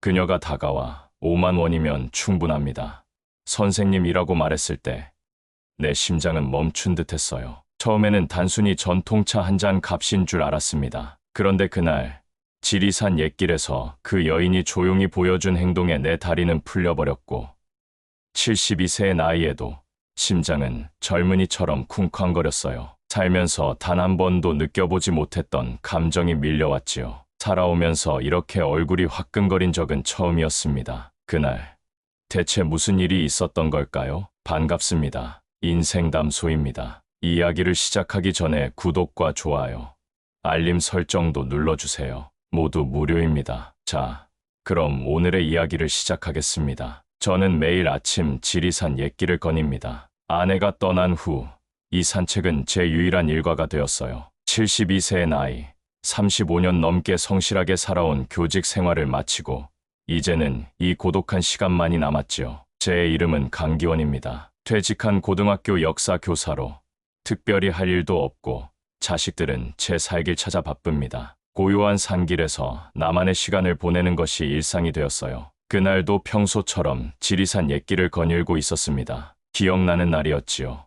그녀가 다가와 5만 원이면 충분합니다. 선생님이라고 말했을 때 내 심장은 멈춘 듯 했어요. 처음에는 단순히 전통차 한 잔 값인 줄 알았습니다. 그런데 그날 지리산 옛길에서 그 여인이 조용히 보여준 행동에 내 다리는 풀려버렸고 72세의 나이에도 심장은 젊은이처럼 쿵쾅거렸어요. 살면서 단 한 번도 느껴보지 못했던 감정이 밀려왔지요. 살아오면서 이렇게 얼굴이 화끈거린 적은 처음이었습니다. 그날 대체 무슨 일이 있었던 걸까요? 반갑습니다. 인생담소입니다. 이야기를 시작하기 전에 구독과 좋아요, 알림 설정도 눌러주세요. 모두 무료입니다. 자, 그럼 오늘의 이야기를 시작하겠습니다. 저는 매일 아침 지리산 옛길을 거닙니다. 아내가 떠난 후 이 산책은 제 유일한 일과가 되었어요. 72세의 나이, 35년 넘게 성실하게 살아온 교직 생활을 마치고 이제는 이 고독한 시간만이 남았지요. 제 이름은 강기원입니다. 퇴직한 고등학교 역사 교사로 특별히 할 일도 없고 자식들은 제 살길 찾아 바쁩니다. 고요한 산길에서 나만의 시간을 보내는 것이 일상이 되었어요. 그날도 평소처럼 지리산 옛길을 거닐고 있었습니다. 기억나는 날이었지요.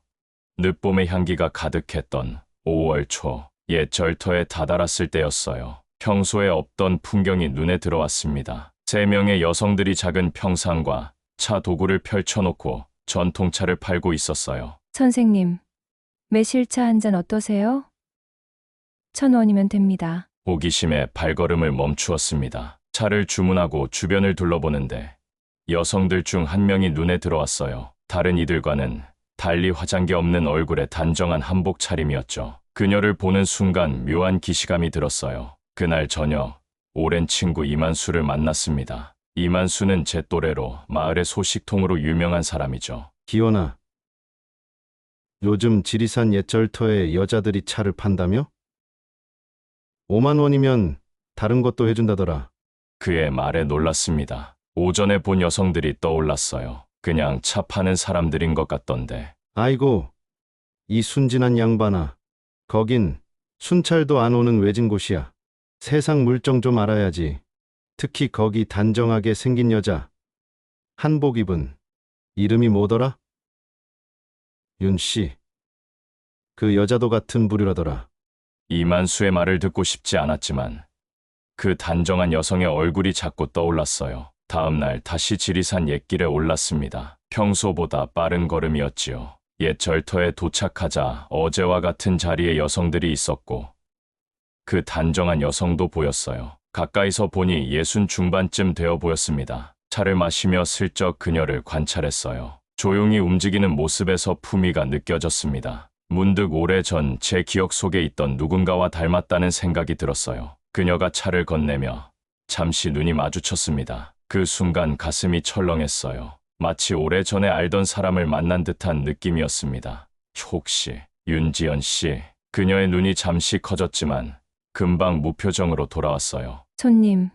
늦봄의 향기가 가득했던 5월 초, 옛 절터에 다다랐을 때였어요. 평소에 없던 풍경이 눈에 들어왔습니다. 3명의 여성들이 작은 평상과 차 도구를 펼쳐놓고 전통차를 팔고 있었어요. 선생님, 매실차 한 잔 어떠세요? 1,000원이면 됩니다. 호기심에 발걸음을 멈추었습니다. 차를 주문하고 주변을 둘러보는데 여성들 중 한 명이 눈에 들어왔어요. 다른 이들과는 달리 화장기 없는 얼굴에 단정한 한복 차림이었죠. 그녀를 보는 순간 묘한 기시감이 들었어요. 그날 저녁, 오랜 친구 이만수를 만났습니다. 이만수는 제 또래로 마을의 소식통으로 유명한 사람이죠. 기원아, 요즘 지리산 옛절터에 여자들이 차를 판다며? 5만 원이면 다른 것도 해준다더라. 그의 말에 놀랐습니다. 오전에 본 여성들이 떠올랐어요. 그냥 차 파는 사람들인 것 같던데. 아이고, 이 순진한 양반아. 거긴 순찰도 안 오는 외진 곳이야. 세상 물정 좀 알아야지. 특히 거기 단정하게 생긴 여자. 한복 입은 이름이 뭐더라? 윤씨. 그 여자도 같은 부류라더라. 이만수의 말을 듣고 싶지 않았지만 그 단정한 여성의 얼굴이 자꾸 떠올랐어요. 다음 날 다시 지리산 옛길에 올랐습니다. 평소보다 빠른 걸음이었지요. 옛 절터에 도착하자 어제와 같은 자리에 여성들이 있었고 그 단정한 여성도 보였어요. 가까이서 보니 60 중반쯤 되어 보였습니다. 차를 마시며 슬쩍 그녀를 관찰했어요. 조용히 움직이는 모습에서 품위가 느껴졌습니다. 문득 오래전 제 기억 속에 있던 누군가와 닮았다는 생각이 들었어요. 그녀가 차를 건네며 잠시 눈이 마주쳤습니다. 그 순간 가슴이 철렁했어요. 마치 오래전에 알던 사람을 만난 듯한 느낌이었습니다. 혹시 윤지연 씨? 그녀의 눈이 잠시 커졌지만 금방 무표정으로 돌아왔어요. 손님,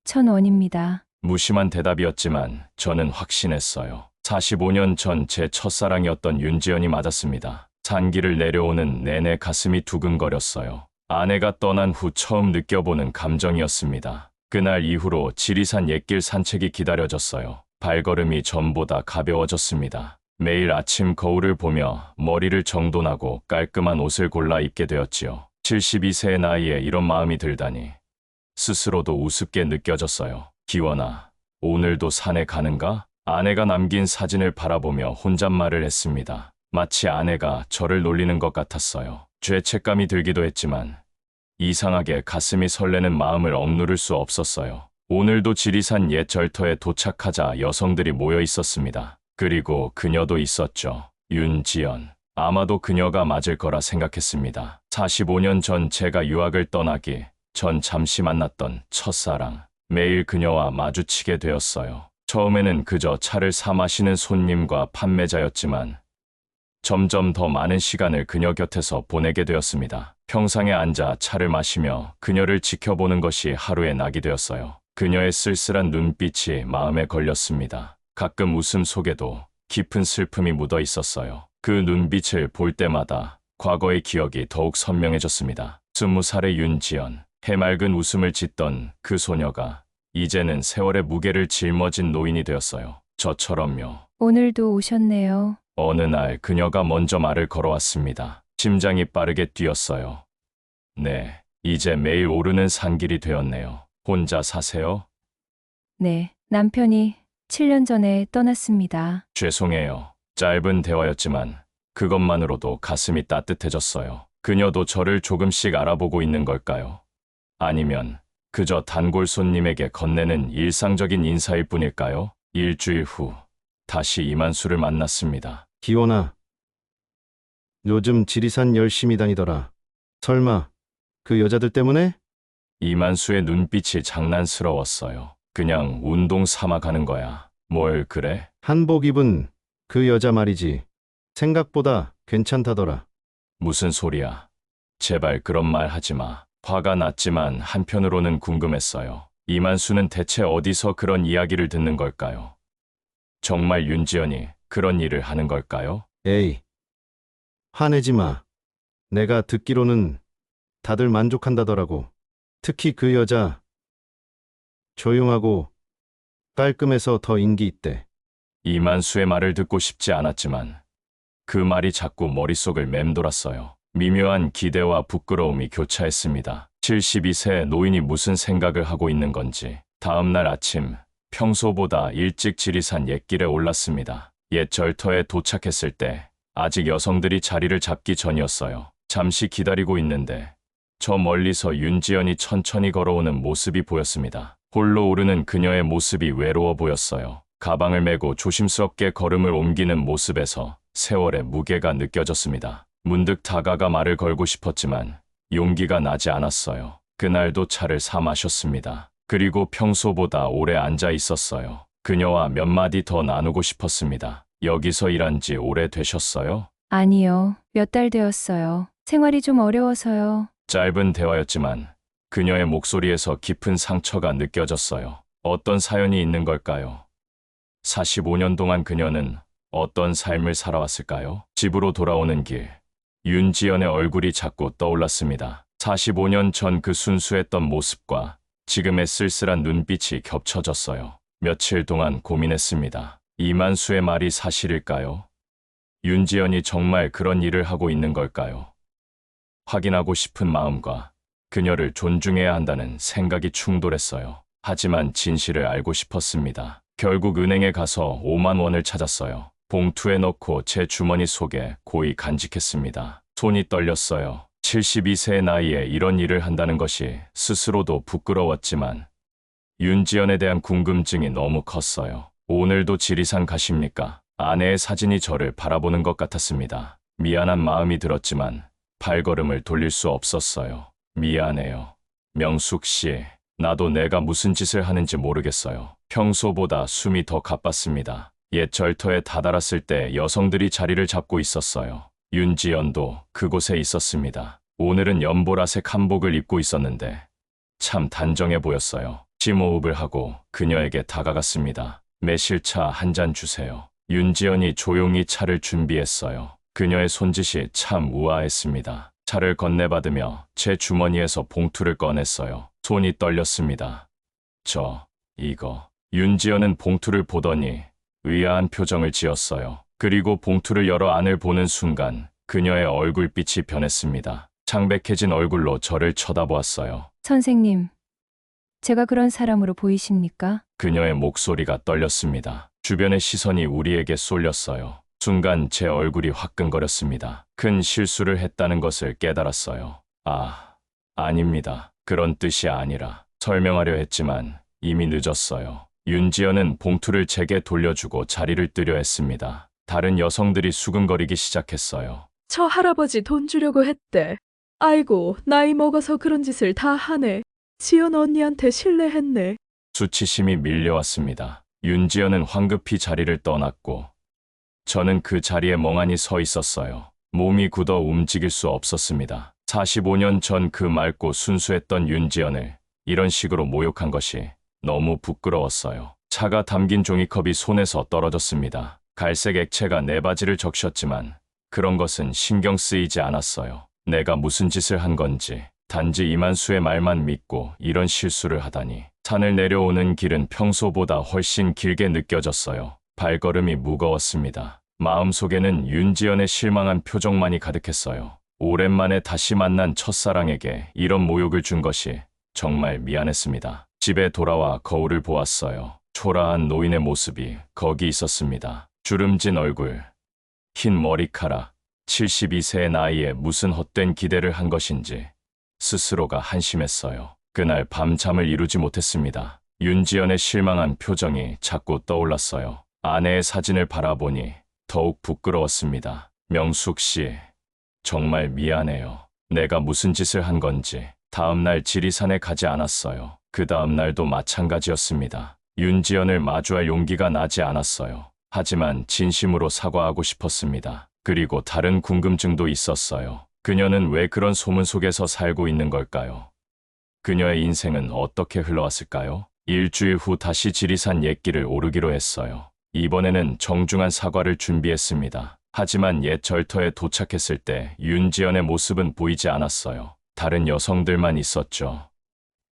1,000원입니다. 무심한 대답이었지만 저는 확신했어요. 45년 전 제 첫사랑이었던 윤지연이 맞았습니다. 산길을 내려오는 내내 가슴이 두근거렸어요. 아내가 떠난 후 처음 느껴보는 감정이었습니다. 그날 이후로 지리산 옛길 산책이 기다려졌어요. 발걸음이 전보다 가벼워졌습니다. 매일 아침 거울을 보며 머리를 정돈하고 깔끔한 옷을 골라 입게 되었지요. 72세의 나이에 이런 마음이 들다니 스스로도 우습게 느껴졌어요. 기원아, 오늘도 산에 가는가? 아내가 남긴 사진을 바라보며 혼잣말을 했습니다. 마치 아내가 저를 놀리는 것 같았어요. 죄책감이 들기도 했지만 이상하게 가슴이 설레는 마음을 억누를 수 없었어요. 오늘도 지리산 옛 절터에 도착하자 여성들이 모여 있었습니다. 그리고 그녀도 있었죠. 윤지연. 아마도 그녀가 맞을 거라 생각했습니다. 45년 전 제가 유학을 떠나기 전 잠시 만났던 첫사랑. 매일 그녀와 마주치게 되었어요. 처음에는 그저 차를 사 마시는 손님과 판매자였지만 점점 더 많은 시간을 그녀 곁에서 보내게 되었습니다. 평상에 앉아 차를 마시며 그녀를 지켜보는 것이 하루의 낙이 되었어요. 그녀의 쓸쓸한 눈빛이 마음에 걸렸습니다. 가끔 웃음 속에도 깊은 슬픔이 묻어 있었어요. 그 눈빛을 볼 때마다 과거의 기억이 더욱 선명해졌습니다. 20살의 윤지연, 해맑은 웃음을 짓던 그 소녀가 이제는 세월의 무게를 짊어진 노인이 되었어요. 저처럼요. 오늘도 오셨네요. 어느 날 그녀가 먼저 말을 걸어왔습니다. 심장이 빠르게 뛰었어요. 네, 이제 매일 오르는 산길이 되었네요. 혼자 사세요? 네, 남편이 7년 전에 떠났습니다. 죄송해요. 짧은 대화였지만 그것만으로도 가슴이 따뜻해졌어요. 그녀도 저를 조금씩 알아보고 있는 걸까요? 아니면 그저 단골 손님에게 건네는 일상적인 인사일 뿐일까요? 일주일 후 다시 이만수를 만났습니다. 기원아, 요즘 지리산 열심히 다니더라. 설마 그 여자들 때문에? 이만수의 눈빛이 장난스러웠어요. 그냥 운동 삼아 가는 거야. 뭘 그래? 한복 입은 그 여자 말이지. 생각보다 괜찮다더라. 무슨 소리야? 제발 그런 말 하지 마. 화가 났지만 한편으로는 궁금했어요. 이만수는 대체 어디서 그런 이야기를 듣는 걸까요? 정말 윤지연이 그런 일을 하는 걸까요? 에이, 화내지 마. 내가 듣기로는 다들 만족한다더라고. 특히 그 여자. 조용하고 깔끔해서 더 인기 있대. 이만수의 말을 듣고 싶지 않았지만 그 말이 자꾸 머릿속을 맴돌았어요. 미묘한 기대와 부끄러움이 교차했습니다. 72세 노인이 무슨 생각을 하고 있는 건지. 다음 날 아침 평소보다 일찍 지리산 옛길에 올랐습니다. 옛 절터에 도착했을 때 아직 여성들이 자리를 잡기 전이었어요. 잠시 기다리고 있는데 저 멀리서 윤지연이 천천히 걸어오는 모습이 보였습니다. 홀로 오르는 그녀의 모습이 외로워 보였어요. 가방을 메고 조심스럽게 걸음을 옮기는 모습에서 세월의 무게가 느껴졌습니다. 문득 다가가 말을 걸고 싶었지만 용기가 나지 않았어요. 그날도 차를 사 마셨습니다. 그리고 평소보다 오래 앉아 있었어요. 그녀와 몇 마디 더 나누고 싶었습니다. 여기서 일한 지 오래 되셨어요? 아니요, 몇 달 되었어요. 생활이 좀 어려워서요. 짧은 대화였지만 그녀의 목소리에서 깊은 상처가 느껴졌어요. 어떤 사연이 있는 걸까요? 45년 동안 그녀는 어떤 삶을 살아왔을까요? 집으로 돌아오는 길, 윤지연의 얼굴이 자꾸 떠올랐습니다. 45년 전 그 순수했던 모습과 지금의 쓸쓸한 눈빛이 겹쳐졌어요. 며칠 동안 고민했습니다. 이만수의 말이 사실일까요? 윤지연이 정말 그런 일을 하고 있는 걸까요? 확인하고 싶은 마음과 그녀를 존중해야 한다는 생각이 충돌했어요. 하지만 진실을 알고 싶었습니다. 결국 은행에 가서 5만 원을 찾았어요. 봉투에 넣고 제 주머니 속에 고이 간직했습니다. 손이 떨렸어요. 72세의 나이에 이런 일을 한다는 것이 스스로도 부끄러웠지만 윤지연에 대한 궁금증이 너무 컸어요. 오늘도 지리산 가십니까? 아내의 사진이 저를 바라보는 것 같았습니다. 미안한 마음이 들었지만 발걸음을 돌릴 수 없었어요. 미안해요. 명숙 씨, 나도 내가 무슨 짓을 하는지 모르겠어요. 평소보다 숨이 더 가빴습니다. 옛 절터에 다다랐을 때 여성들이 자리를 잡고 있었어요. 윤지연도 그곳에 있었습니다. 오늘은 연보라색 한복을 입고 있었는데 참 단정해 보였어요. 심호흡을 하고 그녀에게 다가갔습니다. 매실차 한 잔 주세요. 윤지연이 조용히 차를 준비했어요. 그녀의 손짓이 참 우아했습니다. 차를 건네받으며 제 주머니에서 봉투를 꺼냈어요. 손이 떨렸습니다. 이거. 윤지연은 봉투를 보더니 의아한 표정을 지었어요. 그리고 봉투를 열어 안을 보는 순간 그녀의 얼굴빛이 변했습니다. 창백해진 얼굴로 저를 쳐다보았어요. 선생님, 제가 그런 사람으로 보이십니까? 그녀의 목소리가 떨렸습니다. 주변의 시선이 우리에게 쏠렸어요. 순간 제 얼굴이 화끈거렸습니다. 큰 실수를 했다는 것을 깨달았어요. 아닙니다. 그런 뜻이 아니라 설명하려 했지만 이미 늦었어요. 윤지연은 봉투를 제게 돌려주고 자리를 뜨려 했습니다. 다른 여성들이 수근거리기 시작했어요. 저 할아버지 돈 주려고 했대. 아이고, 나이 먹어서 그런 짓을 다 하네. 지연 언니한테 실례했네. 수치심이 밀려왔습니다. 윤지연은 황급히 자리를 떠났고 저는 그 자리에 멍하니 서 있었어요. 몸이 굳어 움직일 수 없었습니다. 45년 전 그 맑고 순수했던 윤지연을 이런 식으로 모욕한 것이 너무 부끄러웠어요. 차가 담긴 종이컵이 손에서 떨어졌습니다. 갈색 액체가 내 바지를 적셨지만 그런 것은 신경 쓰이지 않았어요. 내가 무슨 짓을 한 건지, 단지 이만수의 말만 믿고 이런 실수를 하다니. 산을 내려오는 길은 평소보다 훨씬 길게 느껴졌어요. 발걸음이 무거웠습니다. 마음속에는 윤지연의 실망한 표정만이 가득했어요. 오랜만에 다시 만난 첫사랑에게 이런 모욕을 준 것이 정말 미안했습니다. 집에 돌아와 거울을 보았어요. 초라한 노인의 모습이 거기 있었습니다. 주름진 얼굴, 흰 머리카락, 72세의 나이에 무슨 헛된 기대를 한 것인지 스스로가 한심했어요. 그날 밤잠을 이루지 못했습니다. 윤지연의 실망한 표정이 자꾸 떠올랐어요. 아내의 사진을 바라보니 더욱 부끄러웠습니다. 명숙 씨, 정말 미안해요. 내가 무슨 짓을 한 건지. 다음 날 지리산에 가지 않았어요. 그 다음 날도 마찬가지였습니다. 윤지연을 마주할 용기가 나지 않았어요. 하지만 진심으로 사과하고 싶었습니다. 그리고 다른 궁금증도 있었어요. 그녀는 왜 그런 소문 속에서 살고 있는 걸까요? 그녀의 인생은 어떻게 흘러왔을까요? 일주일 후 다시 지리산 옛길을 오르기로 했어요. 이번에는 정중한 사과를 준비했습니다. 하지만 옛 절터에 도착했을 때 윤지연의 모습은 보이지 않았어요. 다른 여성들만 있었죠.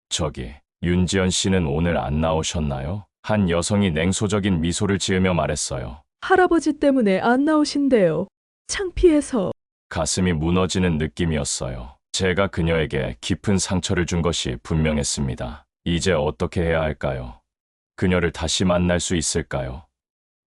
저기, 윤지연 씨는 오늘 안 나오셨나요? 한 여성이 냉소적인 미소를 지으며 말했어요. 할아버지 때문에 안 나오신대요. 창피해서. 가슴이 무너지는 느낌이었어요. 제가 그녀에게 깊은 상처를 준 것이 분명했습니다. 이제 어떻게 해야 할까요? 그녀를 다시 만날 수 있을까요?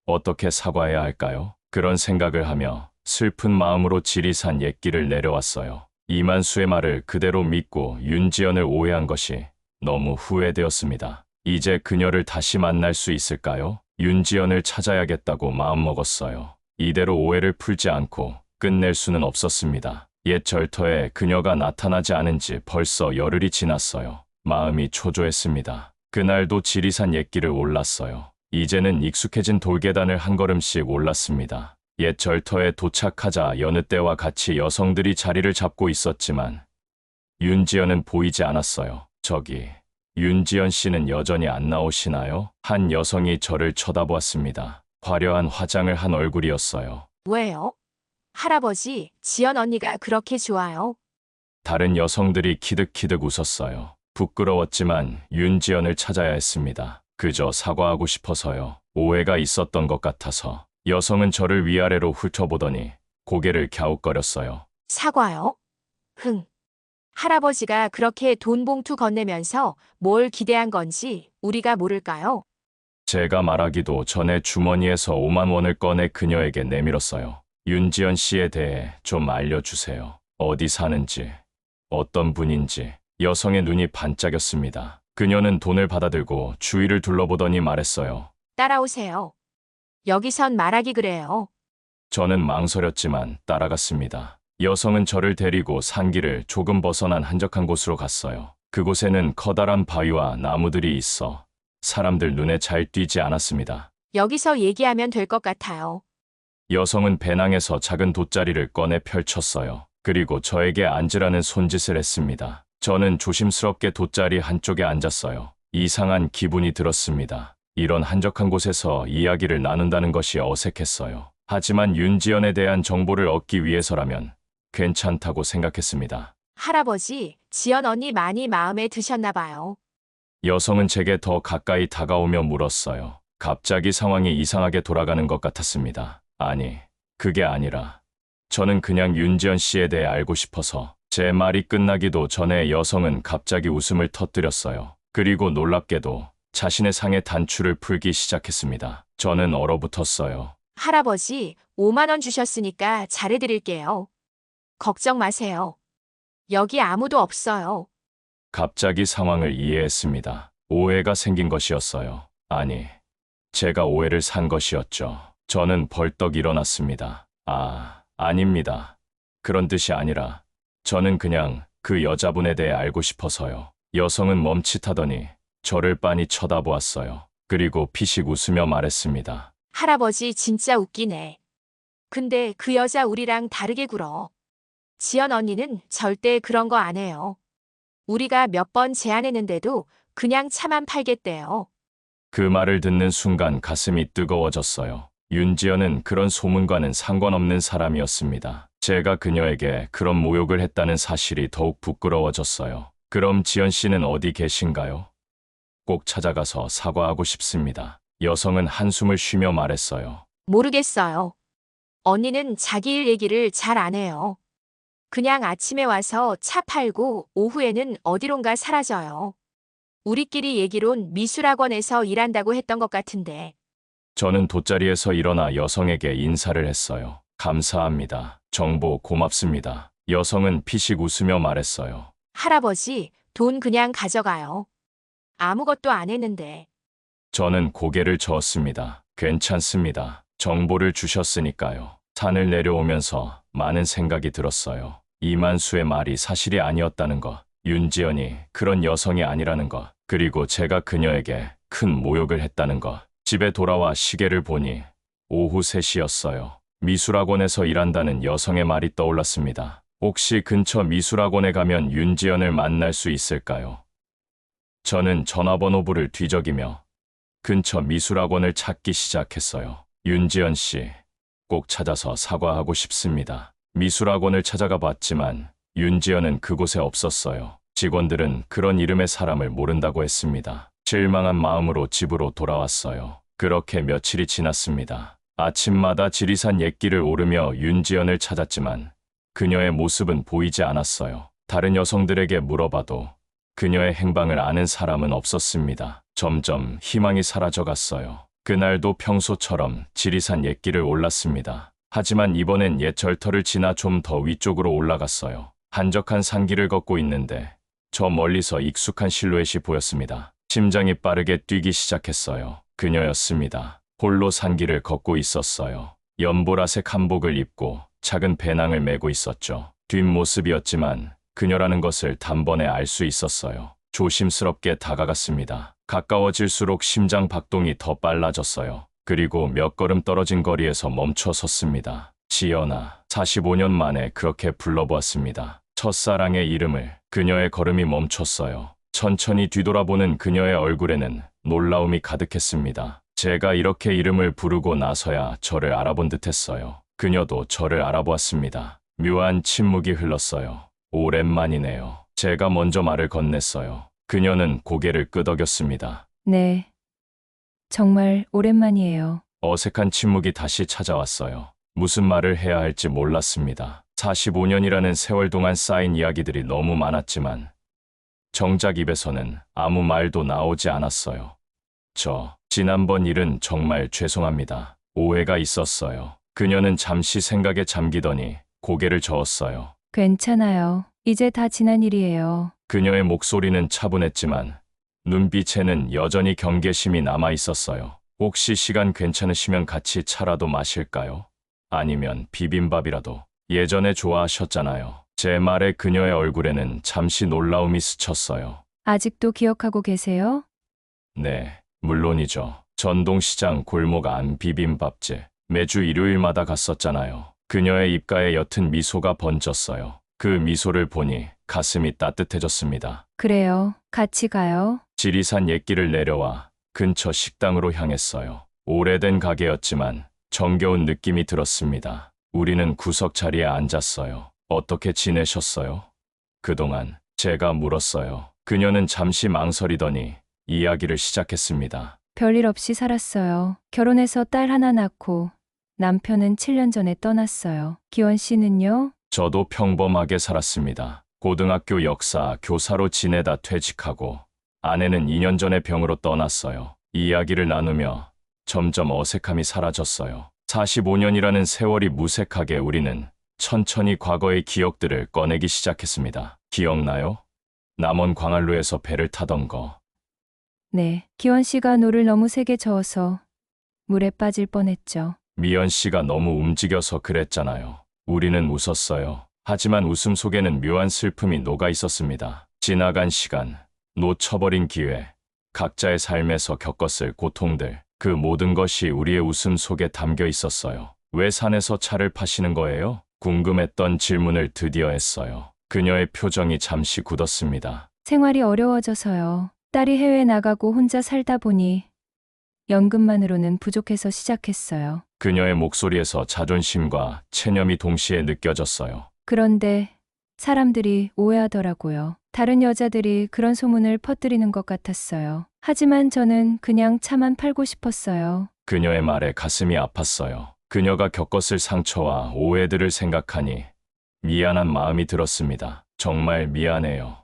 어떻게 사과해야 할까요? 그런 생각을 하며 슬픈 마음으로 지리산 옛길을 내려왔어요. 이만수의 말을 그대로 믿고 윤지연을 오해한 것이 너무 후회되었습니다. 이제 그녀를 다시 만날 수 있을까요? 윤지연을 찾아야겠다고 마음먹었어요. 이대로 오해를 풀지 않고 끝낼 수는 없었습니다. 옛 절터에 그녀가 나타나지 않은 지 벌써 열흘이 지났어요. 마음이 초조했습니다. 그날도 지리산 옛길을 올랐어요. 이제는 익숙해진 돌계단을 한 걸음씩 올랐습니다. 옛 절터에 도착하자 여느 때와 같이 여성들이 자리를 잡고 있었지만 윤지연은 보이지 않았어요. 저기, 윤지연 씨는 여전히 안 나오시나요? 한 여성이 저를 쳐다보았습니다. 화려한 화장을 한 얼굴이었어요. 왜요? 할아버지, 지연 언니가 그렇게 좋아요? 다른 여성들이 키득키득 웃었어요. 부끄러웠지만 윤지연을 찾아야 했습니다. 그저 사과하고 싶어서요. 오해가 있었던 것 같아서. 여성은 저를 위아래로 훑어보더니 고개를 갸웃거렸어요. 사과요? 흥. 할아버지가 그렇게 돈 봉투 건네면서 뭘 기대한 건지 우리가 모를까요? 제가 말하기도 전에 주머니에서 5만 원을 꺼내 그녀에게 내밀었어요. 윤지연 씨에 대해 좀 알려주세요. 어디 사는지, 어떤 분인지. 여성의 눈이 반짝였습니다. 그녀는 돈을 받아들고 주위를 둘러보더니 말했어요. 따라오세요. 여기선 말하기 그래요. 저는 망설였지만 따라갔습니다. 여성은 저를 데리고 산길을 조금 벗어난 한적한 곳으로 갔어요. 그곳에는 커다란 바위와 나무들이 있어 사람들 눈에 잘 띄지 않았습니다. 여기서 얘기하면 될 것 같아요. 여성은 배낭에서 작은 돗자리를 꺼내 펼쳤어요. 그리고 저에게 앉으라는 손짓을 했습니다. 저는 조심스럽게 돗자리 한쪽에 앉았어요. 이상한 기분이 들었습니다. 이런 한적한 곳에서 이야기를 나눈다는 것이 어색했어요. 하지만 윤지연에 대한 정보를 얻기 위해서라면 괜찮다고 생각했습니다. 할아버지, 지연 언니 많이 마음에 드셨나 봐요. 여성은 제게 더 가까이 다가오며 물었어요. 갑자기 상황이 이상하게 돌아가는 것 같았습니다. 아니, 그게 아니라 저는 그냥 윤지연 씨에 대해 알고 싶어서. 제 말이 끝나기도 전에 여성은 갑자기 웃음을 터뜨렸어요. 그리고 놀랍게도 자신의 상의 단추를 풀기 시작했습니다. 저는 얼어붙었어요. 할아버지, 5만 원 주셨으니까 잘해드릴게요. 걱정 마세요. 여기 아무도 없어요. 갑자기 상황을 이해했습니다. 오해가 생긴 것이었어요. 아니, 제가 오해를 산 것이었죠. 저는 벌떡 일어났습니다. 아닙니다. 그런 뜻이 아니라 저는 그냥 그 여자분에 대해 알고 싶어서요. 여성은 멈칫하더니 저를 빤히 쳐다보았어요. 그리고 피식 웃으며 말했습니다. 할아버지 진짜 웃기네. 근데 그 여자 우리랑 다르게 굴어. 지연 언니는 절대 그런 거 안 해요. 우리가 몇 번 제안했는데도 그냥 차만 팔겠대요. 그 말을 듣는 순간 가슴이 뜨거워졌어요. 윤지연은 그런 소문과는 상관없는 사람이었습니다. 제가 그녀에게 그런 모욕을 했다는 사실이 더욱 부끄러워졌어요. 그럼 지연 씨는 어디 계신가요? 꼭 찾아가서 사과하고 싶습니다. 여성은 한숨을 쉬며 말했어요. 모르겠어요. 언니는 자기 일 얘기를 잘 안 해요. 그냥 아침에 와서 차 팔고 오후에는 어디론가 사라져요. 우리끼리 얘기론 미술학원에서 일한다고 했던 것 같은데. 저는 돗자리에서 일어나 여성에게 인사를 했어요. 감사합니다. 정보 고맙습니다. 여성은 피식 웃으며 말했어요. 할아버지, 돈 그냥 가져가요. 아무것도 안 했는데. 저는 고개를 저었습니다. 괜찮습니다. 정보를 주셨으니까요. 산을 내려오면서 많은 생각이 들었어요. 이만수의 말이 사실이 아니었다는 것, 윤지연이 그런 여성이 아니라는 것, 그리고 제가 그녀에게 큰 모욕을 했다는 것. 집에 돌아와 시계를 보니 오후 3시였어요. 미술학원에서 일한다는 여성의 말이 떠올랐습니다. 혹시 근처 미술학원에 가면 윤지연을 만날 수 있을까요? 저는 전화번호부를 뒤적이며 근처 미술학원을 찾기 시작했어요. 윤지연 씨, 꼭 찾아서 사과하고 싶습니다. 미술학원을 찾아가 봤지만 윤지연은 그곳에 없었어요. 직원들은 그런 이름의 사람을 모른다고 했습니다. 실망한 마음으로 집으로 돌아왔어요. 그렇게 며칠이 지났습니다. 아침마다 지리산 옛길을 오르며 윤지연을 찾았지만 그녀의 모습은 보이지 않았어요. 다른 여성들에게 물어봐도 그녀의 행방을 아는 사람은 없었습니다. 점점 희망이 사라져갔어요. 그날도 평소처럼 지리산 옛길을 올랐습니다. 하지만 이번엔 옛 절터를 지나 좀 더 위쪽으로 올라갔어요. 한적한 산길을 걷고 있는데 저 멀리서 익숙한 실루엣이 보였습니다. 심장이 빠르게 뛰기 시작했어요. 그녀였습니다. 홀로 산길을 걷고 있었어요. 연보라색 한복을 입고 작은 배낭을 메고 있었죠. 뒷모습이었지만 그녀라는 것을 단번에 알 수 있었어요. 조심스럽게 다가갔습니다. 가까워질수록 심장 박동이 더 빨라졌어요. 그리고 몇 걸음 떨어진 거리에서 멈춰 섰습니다. 지연아, 45년 만에 그렇게 불러보았습니다. 첫사랑의 이름을. 그녀의 걸음이 멈췄어요. 천천히 뒤돌아보는 그녀의 얼굴에는 놀라움이 가득했습니다. 제가 이렇게 이름을 부르고 나서야 저를 알아본 듯했어요. 그녀도 저를 알아보았습니다. 묘한 침묵이 흘렀어요. 오랜만이네요. 제가 먼저 말을 건넸어요. 그녀는 고개를 끄덕였습니다. 네. 정말 오랜만이에요. 어색한 침묵이 다시 찾아왔어요. 무슨 말을 해야 할지 몰랐습니다. 45년이라는 세월 동안 쌓인 이야기들이 너무 많았지만 정작 입에서는 아무 말도 나오지 않았어요. 지난번 일은 정말 죄송합니다. 오해가 있었어요. 그녀는 잠시 생각에 잠기더니 고개를 저었어요. 괜찮아요. 이제 다 지난 일이에요. 그녀의 목소리는 차분했지만 눈빛에는 여전히 경계심이 남아 있었어요. 혹시 시간 괜찮으시면 같이 차라도 마실까요? 아니면 비빔밥이라도. 예전에 좋아하셨잖아요. 제 말에 그녀의 얼굴에는 잠시 놀라움이 스쳤어요. 아직도 기억하고 계세요? 네, 물론이죠. 전동시장 골목 안 비빔밥집. 매주 일요일마다 갔었잖아요. 그녀의 입가에 옅은 미소가 번졌어요. 그 미소를 보니 가슴이 따뜻해졌습니다. 그래요. 같이 가요. 지리산 옛길을 내려와 근처 식당으로 향했어요. 오래된 가게였지만 정겨운 느낌이 들었습니다. 우리는 구석 자리에 앉았어요. 어떻게 지내셨어요? 그동안 제가 물었어요. 그녀는 잠시 망설이더니 이야기를 시작했습니다. 별일 없이 살았어요. 결혼해서 딸 하나 낳고 남편은 7년 전에 떠났어요. 기원 씨는요? 저도 평범하게 살았습니다. 고등학교 역사 교사로 지내다 퇴직하고 아내는 2년 전에 병으로 떠났어요. 이야기를 나누며 점점 어색함이 사라졌어요. 45년이라는 세월이 무색하게 우리는 천천히 과거의 기억들을 꺼내기 시작했습니다. 기억나요? 남원 광안루에서 배를 타던 거. 네. 기원 씨가 노를 너무 세게 저어서 물에 빠질 뻔했죠. 미연 씨가 너무 움직여서 그랬잖아요. 우리는 웃었어요. 하지만 웃음 속에는 묘한 슬픔이 녹아 있었습니다. 지나간 시간, 놓쳐버린 기회, 각자의 삶에서 겪었을 고통들, 그 모든 것이 우리의 웃음 속에 담겨 있었어요. 왜 산에서 차를 파시는 거예요? 궁금했던 질문을 드디어 했어요. 그녀의 표정이 잠시 굳었습니다. 생활이 어려워져서요. 딸이 해외에 나가고 혼자 살다 보니 연금만으로는 부족해서 시작했어요. 그녀의 목소리에서 자존심과 체념이 동시에 느껴졌어요. 그런데 사람들이 오해하더라고요. 다른 여자들이 그런 소문을 퍼뜨리는 것 같았어요. 하지만 저는 그냥 차만 팔고 싶었어요. 그녀의 말에 가슴이 아팠어요. 그녀가 겪었을 상처와 오해들을 생각하니 미안한 마음이 들었습니다. 정말 미안해요.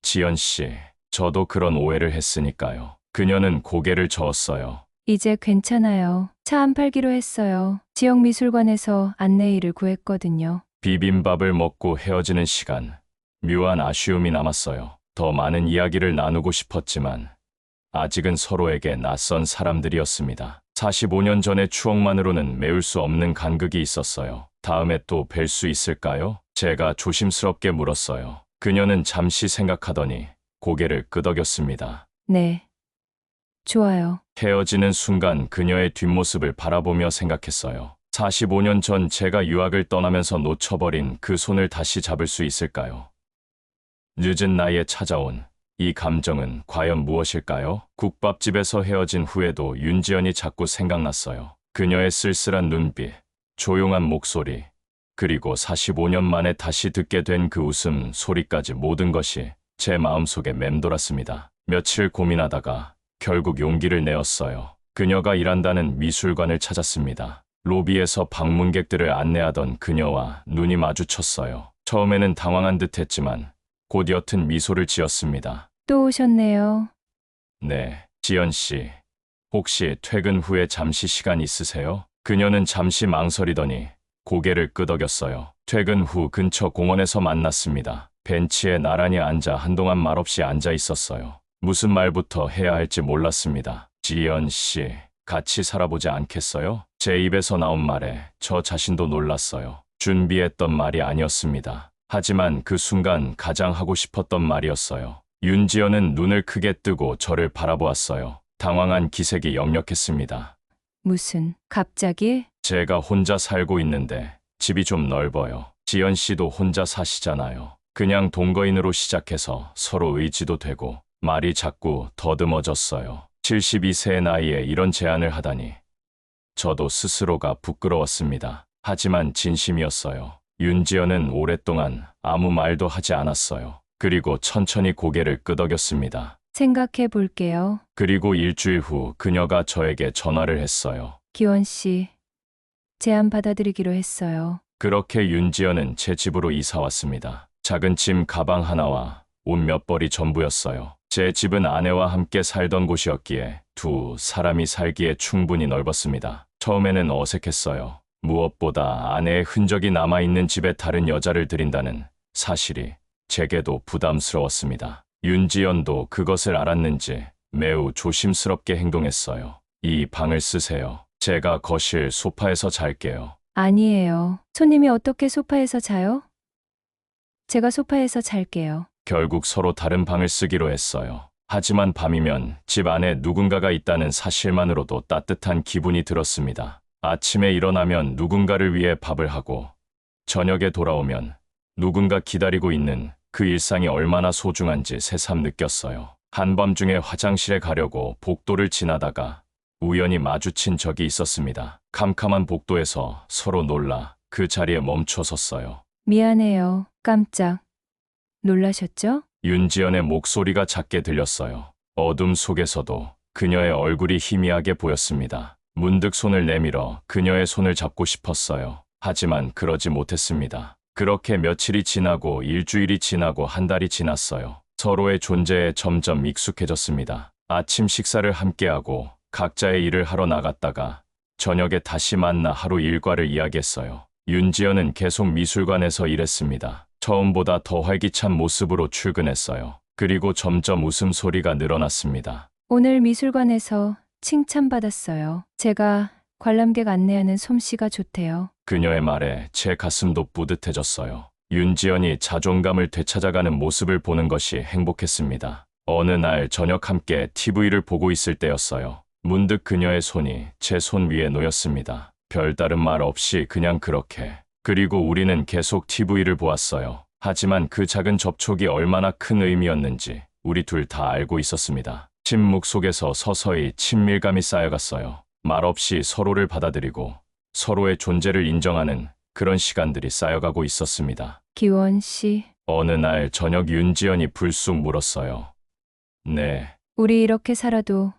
지연 씨, 저도 그런 오해를 했으니까요. 그녀는 고개를 저었어요. 이제 괜찮아요. 차 안 팔기로 했어요. 지역 미술관에서 안내일을 구했거든요. 비빔밥을 먹고 헤어지는 시간. 묘한 아쉬움이 남았어요. 더 많은 이야기를 나누고 싶었지만 아직은 서로에게 낯선 사람들이었습니다. 45년 전의 추억만으로는 메울 수 없는 간극이 있었어요. 다음에 또 뵐 수 있을까요? 제가 조심스럽게 물었어요. 그녀는 잠시 생각하더니 고개를 끄덕였습니다. 네. 좋아요. 헤어지는 순간 그녀의 뒷모습을 바라보며 생각했어요. 45년 전 제가 유학을 떠나면서 놓쳐버린 그 손을 다시 잡을 수 있을까요? 늦은 나이에 찾아온 이 감정은 과연 무엇일까요? 국밥집에서 헤어진 후에도 윤지연이 자꾸 생각났어요. 그녀의 쓸쓸한 눈빛, 조용한 목소리, 그리고 45년 만에 다시 듣게 된 그 웃음 소리까지 모든 것이 제 마음속에 맴돌았습니다. 며칠 고민하다가 결국 용기를 내었어요. 그녀가 일한다는 미술관을 찾았습니다. 로비에서 방문객들을 안내하던 그녀와 눈이 마주쳤어요. 처음에는 당황한 듯 했지만 곧 옅은 미소를 지었습니다. 또 오셨네요. 네, 지연 씨. 혹시 퇴근 후에 잠시 시간 있으세요? 그녀는 잠시 망설이더니 고개를 끄덕였어요. 퇴근 후 근처 공원에서 만났습니다. 벤치에 나란히 앉아 한동안 말없이 앉아 있었어요. 무슨 말부터 해야 할지 몰랐습니다. 지연 씨, 같이 살아보지 않겠어요? 제 입에서 나온 말에 저 자신도 놀랐어요. 준비했던 말이 아니었습니다. 하지만 그 순간 가장 하고 싶었던 말이었어요. 윤지연은 눈을 크게 뜨고 저를 바라보았어요. 당황한 기색이 역력했습니다. 무슨, 갑자기? 제가 혼자 살고 있는데 집이 좀 넓어요. 지연 씨도 혼자 사시잖아요. 그냥 동거인으로 시작해서 서로 의지도 되고 말이 자꾸 더듬어졌어요. 72세의 나이에 이런 제안을 하다니 저도 스스로가 부끄러웠습니다. 하지만 진심이었어요. 윤지연은 오랫동안 아무 말도 하지 않았어요. 그리고 천천히 고개를 끄덕였습니다. 생각해 볼게요. 그리고 일주일 후 그녀가 저에게 전화를 했어요. 기원 씨, 제안 받아들이기로 했어요. 그렇게 윤지연은 제 집으로 이사 왔습니다. 작은 짐 가방 하나와 옷 몇 벌이 전부였어요. 제 집은 아내와 함께 살던 곳이었기에 두 사람이 살기에 충분히 넓었습니다. 처음에는 어색했어요. 무엇보다 아내의 흔적이 남아있는 집에 다른 여자를 들인다는 사실이 제게도 부담스러웠습니다. 윤지연도 그것을 알았는지 매우 조심스럽게 행동했어요. 이 방을 쓰세요. 제가 거실 소파에서 잘게요. 아니에요. 손님이 어떻게 소파에서 자요? 제가 소파에서 잘게요. 결국 서로 다른 방을 쓰기로 했어요. 하지만 밤이면 집 안에 누군가가 있다는 사실만으로도 따뜻한 기분이 들었습니다. 아침에 일어나면 누군가를 위해 밥을 하고 저녁에 돌아오면 누군가 기다리고 있는 그 일상이 얼마나 소중한지 새삼 느꼈어요. 한밤중에 화장실에 가려고 복도를 지나다가 우연히 마주친 적이 있었습니다. 캄캄한 복도에서 서로 놀라 그 자리에 멈춰 섰어요. 미안해요. 깜짝 놀라셨죠? 윤지연의 목소리가 작게 들렸어요. 어둠 속에서도 그녀의 얼굴이 희미하게 보였습니다. 문득 손을 내밀어 그녀의 손을 잡고 싶었어요. 하지만 그러지 못했습니다. 그렇게 며칠이 지나고 일주일이 지나고 한 달이 지났어요. 서로의 존재에 점점 익숙해졌습니다. 아침 식사를 함께하고 각자의 일을 하러 나갔다가 저녁에 다시 만나 하루 일과를 이야기했어요. 윤지연은 계속 미술관에서 일했습니다. 처음보다 더 활기찬 모습으로 출근했어요. 그리고 점점 웃음소리가 늘어났습니다. 오늘 미술관에서 칭찬받았어요. 제가 관람객 안내하는 솜씨가 좋대요. 그녀의 말에 제 가슴도 뿌듯해졌어요. 윤지연이 자존감을 되찾아가는 모습을 보는 것이 행복했습니다. 어느 날 저녁 함께 TV를 보고 있을 때였어요. 문득 그녀의 손이 제 손 위에 놓였습니다. 별다른 말 없이 그냥 그렇게. 그리고 우리는 계속 TV를 보았어요. 하지만 그 작은 접촉이 얼마나 큰 의미였는지 우리 둘 다 알고 있었습니다. 침묵 속에서 서서히 친밀감이 쌓여갔어요. 말없이 서로를 받아들이고 서로의 존재를 인정하는 그런 시간들이 쌓여가고 있었습니다. 기원 씨, 어느 날 저녁 윤지연이 불쑥 물었어요. 네. 우리 이렇게 살아도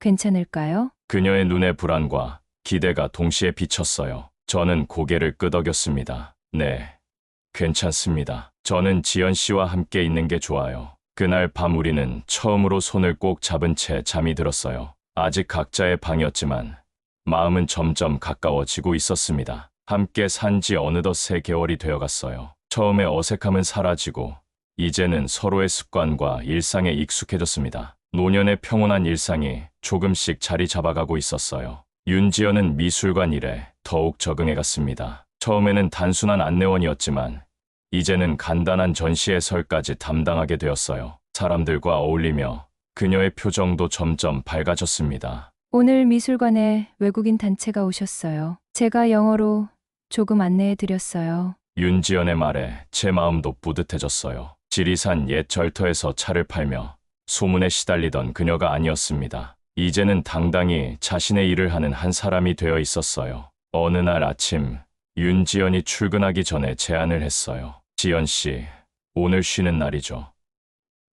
괜찮을까요? 그녀의 눈에 불안과 기대가 동시에 비쳤어요. 저는 고개를 끄덕였습니다. 네. 괜찮습니다. 저는 지연 씨와 함께 있는 게 좋아요. 그날 밤 우리는 처음으로 손을 꼭 잡은 채 잠이 들었어요. 아직 각자의 방이었지만 마음은 점점 가까워지고 있었습니다. 함께 산 지 어느덧 3개월이 되어갔어요. 처음에 어색함은 사라지고 이제는 서로의 습관과 일상에 익숙해졌습니다. 노년의 평온한 일상이 조금씩 자리 잡아가고 있었어요. 윤지연은 미술관 일에 더욱 적응해갔습니다. 처음에는 단순한 안내원이었지만 이제는 간단한 전시 해설까지 담당하게 되었어요. 사람들과 어울리며 그녀의 표정도 점점 밝아졌습니다. 오늘 미술관에 외국인 단체가 오셨어요. 제가 영어로 조금 안내해 드렸어요. 윤지연의 말에 제 마음도 뿌듯해졌어요. 지리산 옛 절터에서 차를 팔며 소문에 시달리던 그녀가 아니었습니다. 이제는 당당히 자신의 일을 하는 한 사람이 되어 있었어요. 어느 날 아침 윤지연이 출근하기 전에 제안을 했어요. 지연 씨, 오늘 쉬는 날이죠.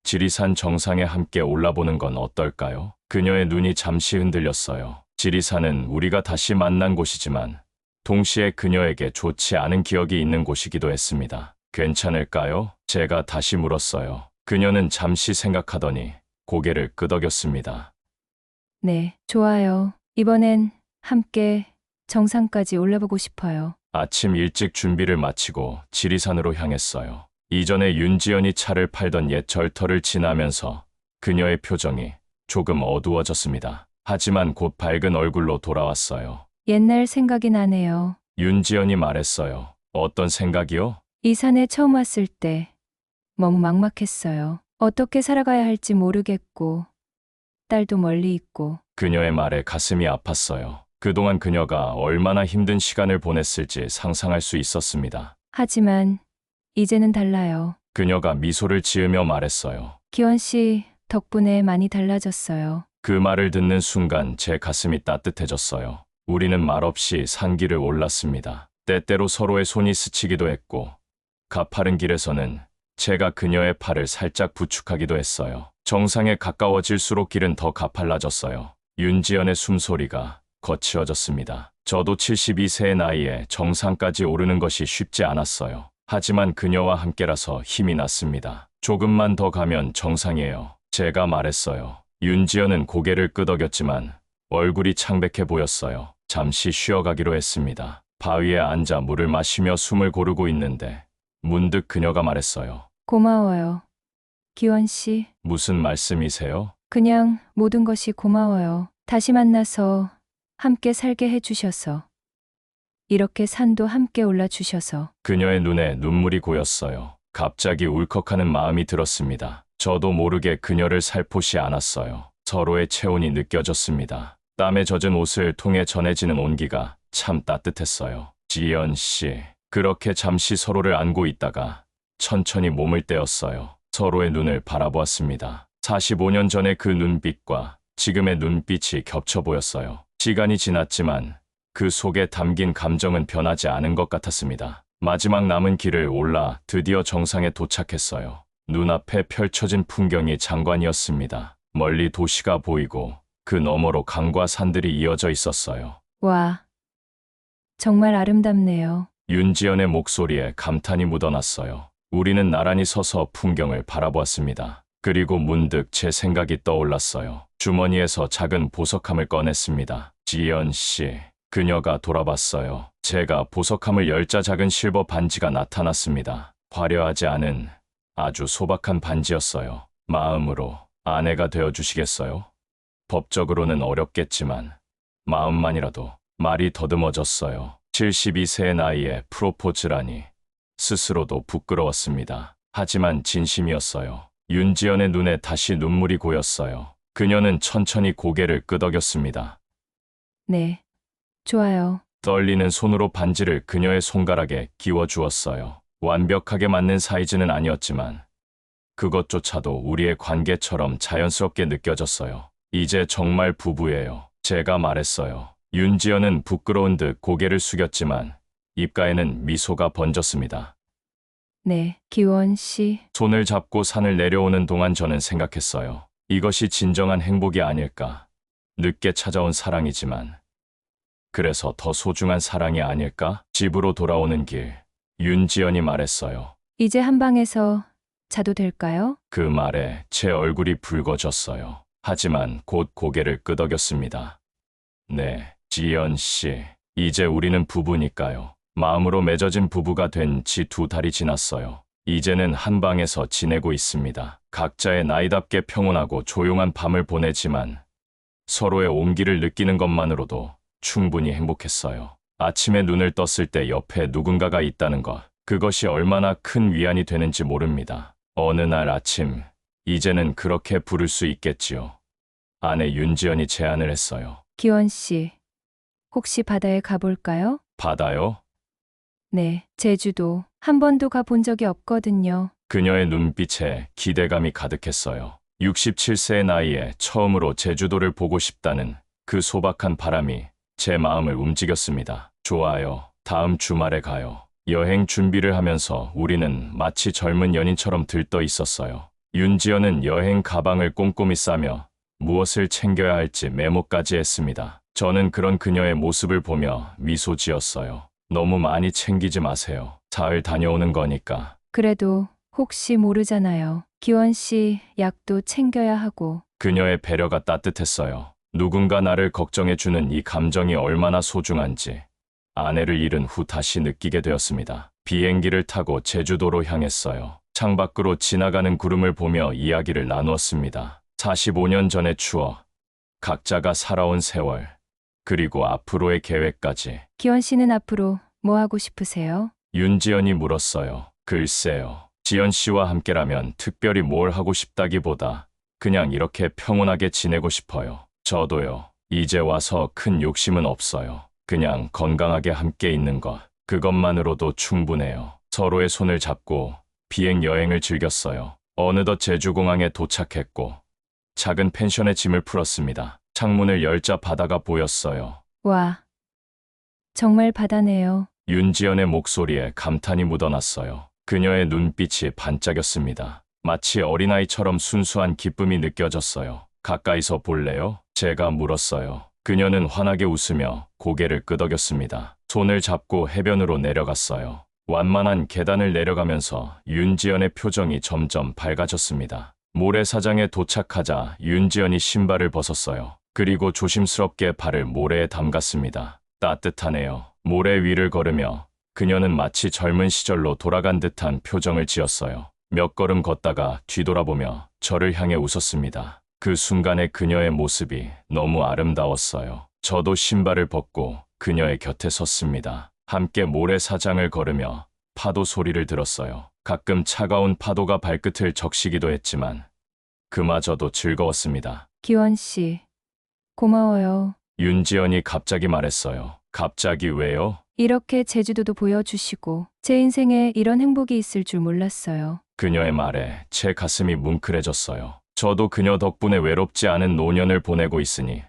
지리산 정상에 함께 올라보는 건 어떨까요? 그녀의 눈이 잠시 흔들렸어요. 지리산은 우리가 다시 만난 곳이지만 동시에 그녀에게 좋지 않은 기억이 있는 곳이기도 했습니다. 괜찮을까요? 제가 다시 물었어요. 그녀는 잠시 생각하더니 고개를 끄덕였습니다. 네, 좋아요. 이번엔 함께 정상까지 올라보고 싶어요. 아침 일찍 준비를 마치고 지리산으로 향했어요. 이전에 윤지연이 차를 팔던 옛 절터를 지나면서 그녀의 표정이 조금 어두워졌습니다. 하지만 곧 밝은 얼굴로 돌아왔어요. 옛날 생각이 나네요. 윤지연이 말했어요. 어떤 생각이요? 이 산에 처음 왔을 때 너무 막막했어요. 어떻게 살아가야 할지 모르겠고 딸도 멀리 있고. 그녀의 말에 가슴이 아팠어요. 그동안 그녀가 얼마나 힘든 시간을 보냈을지 상상할 수 있었습니다. 하지만 이제는 달라요. 그녀가 미소를 지으며 말했어요. 기원 씨 덕분에 많이 달라졌어요. 그 말을 듣는 순간 제 가슴이 따뜻해졌어요. 우리는 말없이 산길을 올랐습니다. 때때로 서로의 손이 스치기도 했고 가파른 길에서는 제가 그녀의 팔을 살짝 부축하기도 했어요. 정상에 가까워질수록 길은 더 가팔라졌어요. 윤지연의 숨소리가 거칠어졌습니다. 저도 72세의 나이에 정상까지 오르는 것이 쉽지 않았어요. 하지만 그녀와 함께라서 힘이 났습니다. 조금만 더 가면 정상이에요. 제가 말했어요. 윤지연은 고개를 끄덕였지만 얼굴이 창백해 보였어요. 잠시 쉬어가기로 했습니다. 바위에 앉아 물을 마시며 숨을 고르고 있는데 문득 그녀가 말했어요. 고마워요. 기원 씨, 무슨 말씀이세요? 그냥 모든 것이 고마워요. 다시 만나서 함께 살게 해주셔서. 이렇게 산도 함께 올라주셔서. 그녀의 눈에 눈물이 고였어요. 갑자기 울컥하는 마음이 들었습니다. 저도 모르게 그녀를 살포시 안았어요. 서로의 체온이 느껴졌습니다. 땀에 젖은 옷을 통해 전해지는 온기가 참 따뜻했어요. 지연 씨, 그렇게 잠시 서로를 안고 있다가 천천히 몸을 떼었어요. 서로의 눈을 바라보았습니다. 45년 전의 그 눈빛과 지금의 눈빛이 겹쳐 보였어요. 시간이 지났지만 그 속에 담긴 감정은 변하지 않은 것 같았습니다. 마지막 남은 길을 올라 드디어 정상에 도착했어요. 눈앞에 펼쳐진 풍경이 장관이었습니다. 멀리 도시가 보이고 그 너머로 강과 산들이 이어져 있었어요. 와, 정말 아름답네요. 윤지연의 목소리에 감탄이 묻어났어요. 우리는 나란히 서서 풍경을 바라보았습니다. 그리고 문득 제 생각이 떠올랐어요. 주머니에서 작은 보석함을 꺼냈습니다. 지연 씨, 그녀가 돌아봤어요. 제가 보석함을 열자 작은 실버 반지가 나타났습니다. 화려하지 않은 아주 소박한 반지였어요. 마음으로 아내가 되어주시겠어요? 법적으로는 어렵겠지만 마음만이라도. 말이 더듬어졌어요. 72세의 나이에 프로포즈라니 스스로도 부끄러웠습니다. 하지만 진심이었어요. 윤지연의 눈에 다시 눈물이 고였어요. 그녀는 천천히 고개를 끄덕였습니다. 네, 좋아요. 떨리는 손으로 반지를 그녀의 손가락에 끼워주었어요. 완벽하게 맞는 사이즈는 아니었지만 그것조차도 우리의 관계처럼 자연스럽게 느껴졌어요. 이제 정말 부부예요. 제가 말했어요. 윤지연은 부끄러운 듯 고개를 숙였지만 입가에는 미소가 번졌습니다. 네, 기원 씨. 손을 잡고 산을 내려오는 동안 저는 생각했어요. 이것이 진정한 행복이 아닐까. 늦게 찾아온 사랑이지만 그래서 더 소중한 사랑이 아닐까? 집으로 돌아오는 길, 윤지연이 말했어요. 이제 한 방에서 자도 될까요? 그 말에 제 얼굴이 붉어졌어요. 하지만 곧 고개를 끄덕였습니다. 네, 지연 씨. 이제 우리는 부부니까요. 마음으로 맺어진 부부가 된 지 2달이 지났어요. 이제는 한 방에서 지내고 있습니다. 각자의 나이답게 평온하고 조용한 밤을 보내지만 서로의 온기를 느끼는 것만으로도 충분히 행복했어요. 아침에 눈을 떴을 때 옆에 누군가가 있다는 것, 그것이 얼마나 큰 위안이 되는지 모릅니다. 어느 날 아침, 이제는 그렇게 부를 수 있겠지요. 아내 윤지연이 제안을 했어요. 기원 씨, 혹시 바다에 가볼까요? 바다요? 네, 제주도. 한 번도 가본 적이 없거든요. 그녀의 눈빛에 기대감이 가득했어요. 67세의 나이에 처음으로 제주도를 보고 싶다는 그 소박한 바람이 제 마음을 움직였습니다. 좋아요. 다음 주말에 가요. 여행 준비를 하면서 우리는 마치 젊은 연인처럼 들떠 있었어요. 윤지연은 여행 가방을 꼼꼼히 싸며 무엇을 챙겨야 할지 메모까지 했습니다. 저는 그런 그녀의 모습을 보며 미소 지었어요. 너무 많이 챙기지 마세요. 사흘 다녀오는 거니까. 그래도 혹시 모르잖아요. 기원 씨 약도 챙겨야 하고. 그녀의 배려가 따뜻했어요. 누군가 나를 걱정해주는 이 감정이 얼마나 소중한지 아내를 잃은 후 다시 느끼게 되었습니다. 비행기를 타고 제주도로 향했어요. 창밖으로 지나가는 구름을 보며 이야기를 나누었습니다. 45년 전의 추억, 각자가 살아온 세월, 그리고 앞으로의 계획까지. 기원 씨는 앞으로 뭐 하고 싶으세요? 윤지연이 물었어요. 글쎄요. 지연 씨와 함께라면 특별히 뭘 하고 싶다기보다 그냥 이렇게 평온하게 지내고 싶어요. 저도요. 이제 와서 큰 욕심은 없어요. 그냥 건강하게 함께 있는 것. 그것만으로도 충분해요. 서로의 손을 잡고 비행 여행을 즐겼어요. 어느덧 제주공항에 도착했고 작은 펜션에 짐을 풀었습니다. 창문을 열자 바다가 보였어요. 와, 정말 바다네요. 윤지연의 목소리에 감탄이 묻어났어요. 그녀의 눈빛이 반짝였습니다. 마치 어린아이처럼 순수한 기쁨이 느껴졌어요. 가까이서 볼래요? 제가 물었어요. 그녀는 환하게 웃으며 고개를 끄덕였습니다. 손을 잡고 해변으로 내려갔어요. 완만한 계단을 내려가면서 윤지연의 표정이 점점 밝아졌습니다. 모래사장에 도착하자 윤지연이 신발을 벗었어요. 그리고 조심스럽게 발을 모래에 담갔습니다. 따뜻하네요. 모래 위를 걸으며 그녀는 마치 젊은 시절로 돌아간 듯한 표정을 지었어요. 몇 걸음 걷다가 뒤돌아보며 저를 향해 웃었습니다. 그 순간의 그녀의 모습이 너무 아름다웠어요. 저도 신발을 벗고 그녀의 곁에 섰습니다. 함께 모래사장을 걸으며 파도 소리를 들었어요. 가끔 차가운 파도가 발끝을 적시기도 했지만 그마저도 즐거웠습니다. 기원 씨, 고마워요. 윤지연이 갑자기 말했어요. 갑자기 왜요? 이렇게 제주도도 보여주시고 제 인생에 이런 행복이 있을 줄 몰랐어요. 그녀의 말에 제 가슴이 뭉클해졌어요. 저도 그녀 덕분에 외롭지 않은 노년을 보내고 있으니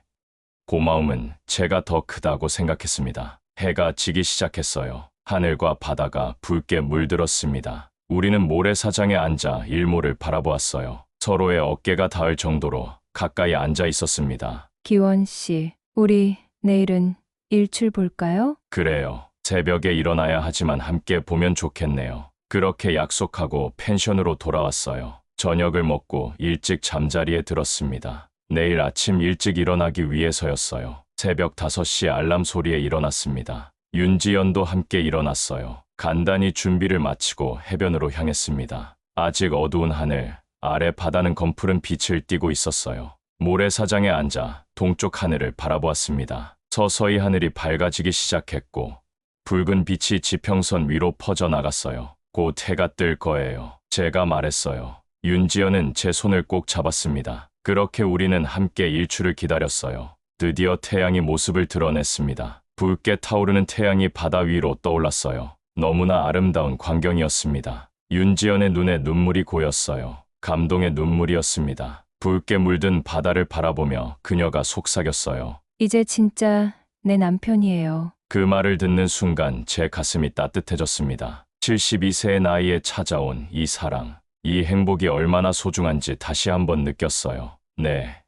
고마움은 제가 더 크다고 생각했습니다. 해가 지기 시작했어요. 하늘과 바다가 붉게 물들었습니다. 우리는 모래사장에 앉아 일몰을 바라보았어요. 서로의 어깨가 닿을 정도로 가까이 앉아 있었습니다. 기원 씨, 우리 내일은 일출 볼까요? 그래요. 새벽에 일어나야 하지만 함께 보면 좋겠네요. 그렇게 약속하고 펜션으로 돌아왔어요. 저녁을 먹고 일찍 잠자리에 들었습니다. 내일 아침 일찍 일어나기 위해서였어요. 새벽 5시 알람 소리에 일어났습니다. 윤지연도 함께 일어났어요. 간단히 준비를 마치고 해변으로 향했습니다. 아직 어두운 하늘, 아래 바다는 검푸른 빛을 띠고 있었어요. 모래사장에 앉아 동쪽 하늘을 바라보았습니다. 서서히 하늘이 밝아지기 시작했고 붉은 빛이 지평선 위로 퍼져나갔어요. 곧 해가 뜰 거예요. 제가 말했어요. 윤지연은 제 손을 꼭 잡았습니다. 그렇게 우리는 함께 일출을 기다렸어요. 드디어 태양이 모습을 드러냈습니다. 붉게 타오르는 태양이 바다 위로 떠올랐어요. 너무나 아름다운 광경이었습니다. 윤지연의 눈에 눈물이 고였어요. 감동의 눈물이었습니다. 붉게 물든 바다를 바라보며 그녀가 속삭였어요. 이제 진짜 내 남편이에요. 그 말을 듣는 순간 제 가슴이 따뜻해졌습니다. 72세의 나이에 찾아온 이 사랑, 이 행복이 얼마나 소중한지 다시 한번 느꼈어요. 네.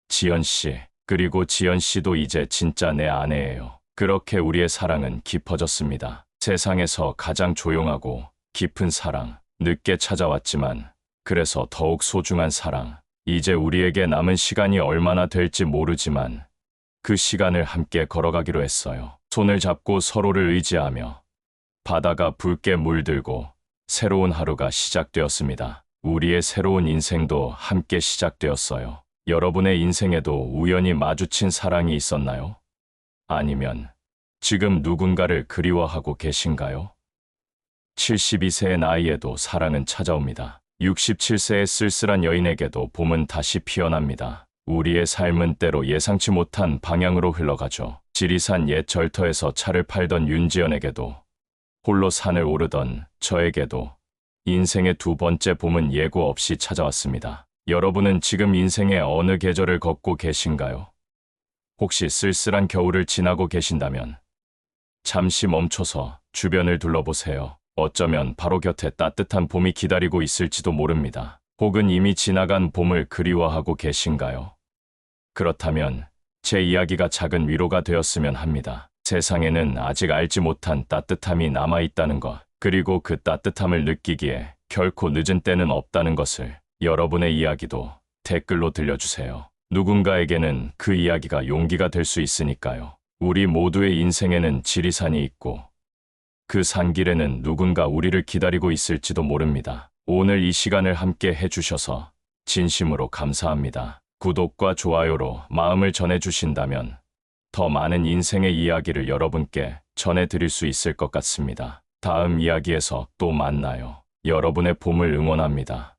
지연 씨. 그리고 지연 씨도 이제 진짜 내 아내예요. 그렇게 우리의 사랑은 깊어졌습니다. 세상에서 가장 조용하고 깊은 사랑, 늦게 찾아왔지만 그래서 더욱 소중한 사랑. 이제 우리에게 남은 시간이 얼마나 될지 모르지만 그 시간을 함께 걸어가기로 했어요. 손을 잡고 서로를 의지하며 바다가 붉게 물들고 새로운 하루가 시작되었습니다. 우리의 새로운 인생도 함께 시작되었어요. 여러분의 인생에도 우연히 마주친 사랑이 있었나요? 아니면 지금 누군가를 그리워하고 계신가요? 72세의 나이에도 사랑은 찾아옵니다. 67세의 쓸쓸한 여인에게도 봄은 다시 피어납니다. 우리의 삶은 때로 예상치 못한 방향으로 흘러가죠. 지리산 옛 절터에서 차를 팔던 윤지연에게도, 홀로 산을 오르던 저에게도 인생의 두 번째 봄은 예고 없이 찾아왔습니다. 여러분은 지금 인생의 어느 계절을 걷고 계신가요? 혹시 쓸쓸한 겨울을 지나고 계신다면 잠시 멈춰서 주변을 둘러보세요. 어쩌면 바로 곁에 따뜻한 봄이 기다리고 있을지도 모릅니다. 혹은 이미 지나간 봄을 그리워하고 계신가요? 그렇다면 제 이야기가 작은 위로가 되었으면 합니다. 세상에는 아직 알지 못한 따뜻함이 남아있다는 것, 그리고 그 따뜻함을 느끼기에 결코 늦은 때는 없다는 것을 여러분의 이야기도 댓글로 들려주세요. 누군가에게는 그 이야기가 용기가 될 수 있으니까요. 우리 모두의 인생에는 지리산이 있고 그 산길에는 누군가 우리를 기다리고 있을지도 모릅니다. 오늘 이 시간을 함께 해주셔서 진심으로 감사합니다. 구독과 좋아요로 마음을 전해주신다면 더 많은 인생의 이야기를 여러분께 전해드릴 수 있을 것 같습니다. 다음 이야기에서 또 만나요. 여러분의 봄을 응원합니다.